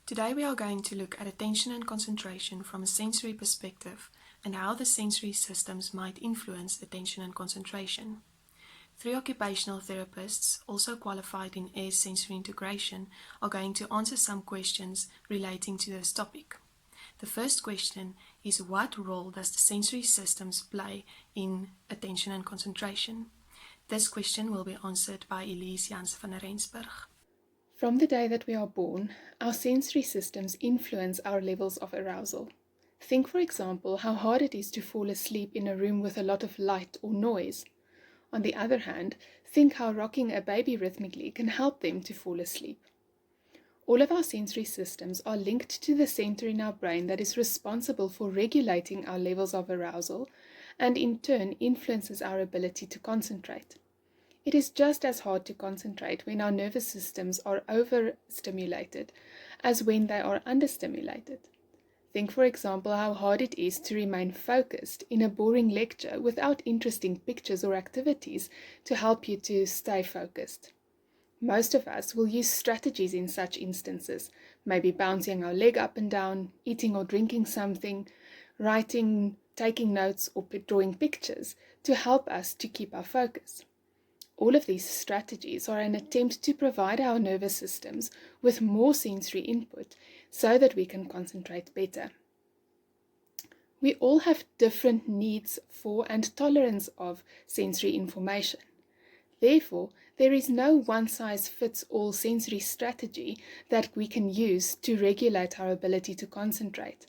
Today we are going to look at attention and concentration from a sensory perspective and how the sensory systems might influence attention and concentration. Three occupational therapists, also qualified in AIR's sensory integration, are going to answer some questions relating to this topic. The first question is, what role does the sensory systems play in attention and concentration? This question will be answered by Elise Jans van Rensburg. From the day that we are born, our sensory systems influence our levels of arousal. Think, for example, how hard it is to fall asleep in a room with a lot of light or noise. On the other hand, think how rocking a baby rhythmically can help them to fall asleep. All of our sensory systems are linked to the center in our brain that is responsible for regulating our levels of arousal and in turn influences our ability to concentrate. It is just as hard to concentrate when our nervous systems are overstimulated as when they are understimulated. Think, for example, how hard it is to remain focused in a boring lecture without interesting pictures or activities to help you to stay focused. Most of us will use strategies in such instances, maybe bouncing our leg up and down, eating or drinking something, writing, taking notes, or drawing pictures to help us to keep our focus. All of these strategies are an attempt to provide our nervous systems with more sensory input so that we can concentrate better. We all have different needs for and tolerance of sensory information. Therefore, there is no one-size-fits-all sensory strategy that we can use to regulate our ability to concentrate.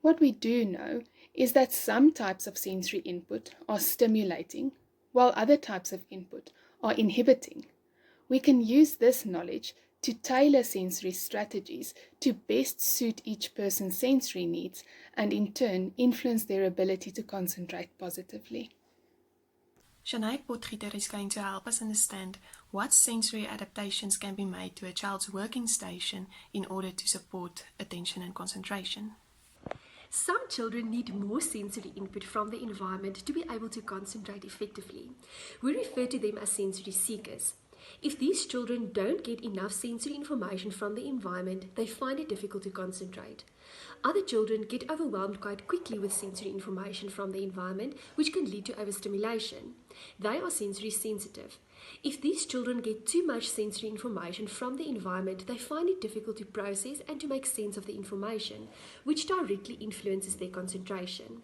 What we do know is that some types of sensory input are stimulating, while other types of input are inhibiting. We can use this knowledge to tailor sensory strategies to best suit each person's sensory needs and in turn influence their ability to concentrate positively. Shanae Potgieter is going to help us understand what sensory adaptations can be made to a child's working station in order to support attention and concentration. Some children need more sensory input from the environment to be able to concentrate effectively. We refer to them as sensory seekers. If these children don't get enough sensory information from the environment, they find it difficult to concentrate. Other children get overwhelmed quite quickly with sensory information from the environment, which can lead to overstimulation. They are sensory sensitive. If these children get too much sensory information from the environment, they find it difficult to process and to make sense of the information, which directly influences their concentration.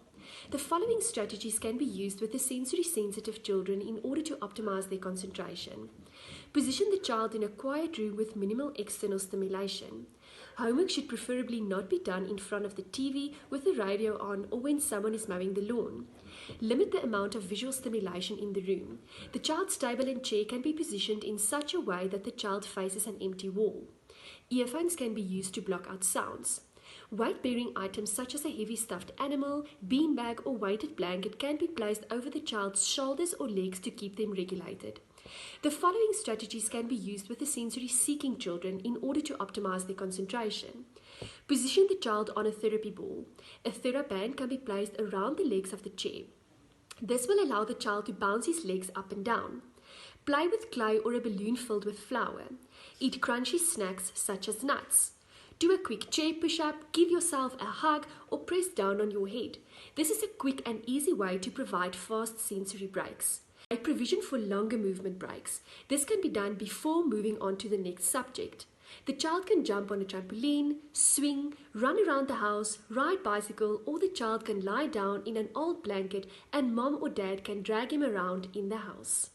The following strategies can be used with the sensory sensitive children in order to optimize their concentration. Position the child in a quiet room with minimal external stimulation. Homework should preferably not be done in front of the TV with the radio on or when someone is mowing the lawn. Limit the amount of visual stimulation in the room. The child's table and chair can be positioned in such a way that the child faces an empty wall. Earphones can be used to block out sounds. Weight-bearing items such as a heavy stuffed animal, beanbag or weighted blanket can be placed over the child's shoulders or legs to keep them regulated. The following strategies can be used with the sensory-seeking children in order to optimize their concentration. Position the child on a therapy ball. A TheraBand can be placed around the legs of the chair. This will allow the child to bounce his legs up and down. Play with clay or a balloon filled with flour. Eat crunchy snacks such as nuts. Do a quick chair push-up, give yourself a hug, or press down on your head. This is a quick and easy way to provide fast sensory breaks. A provision for longer movement breaks. This can be done before moving on to the next subject. The child can jump on a trampoline, swing, run around the house, ride bicycle, or the child can lie down in an old blanket and mom or dad can drag him around in the house.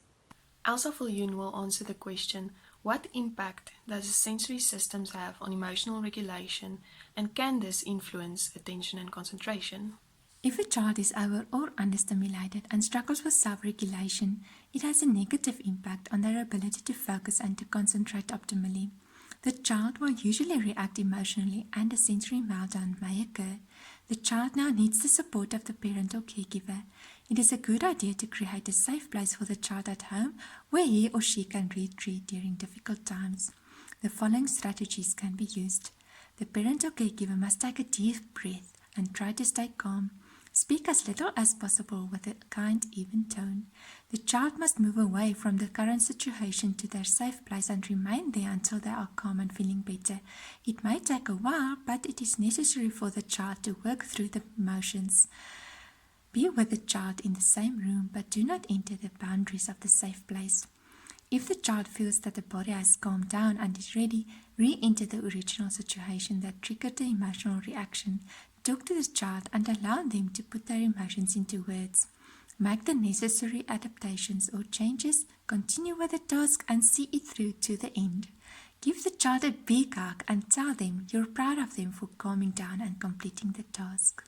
Elsa Viljoen will answer the question, what impact does the sensory systems have on emotional regulation, and can this influence attention and concentration? If a child is over or understimulated and struggles with self-regulation, it has a negative impact on their ability to focus and to concentrate optimally. The child will usually react emotionally and a sensory meltdown may occur. The child now needs the support of the parent or caregiver. It is a good idea to create a safe place for the child at home where he or she can retreat during difficult times. The following strategies can be used. The parent or caregiver must take a deep breath and try to stay calm. Speak as little as possible with a kind, even tone. The child must move away from the current situation to their safe place and remain there until they are calm and feeling better. It may take a while, but it is necessary for the child to work through the emotions. Be with the child in the same room, but do not enter the boundaries of the safe place. If the child feels that the body has calmed down and is ready, re-enter the original situation that triggered the emotional reaction. Talk to the child and allow them to put their emotions into words. Make the necessary adaptations or changes, continue with the task and see it through to the end. Give the child a big hug and tell them you're proud of them for calming down and completing the task.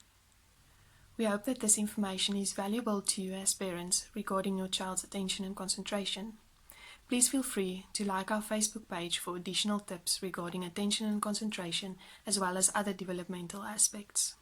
We hope that this information is valuable to you as parents regarding your child's attention and concentration. Please feel free to like our Facebook page for additional tips regarding attention and concentration, as well as other developmental aspects.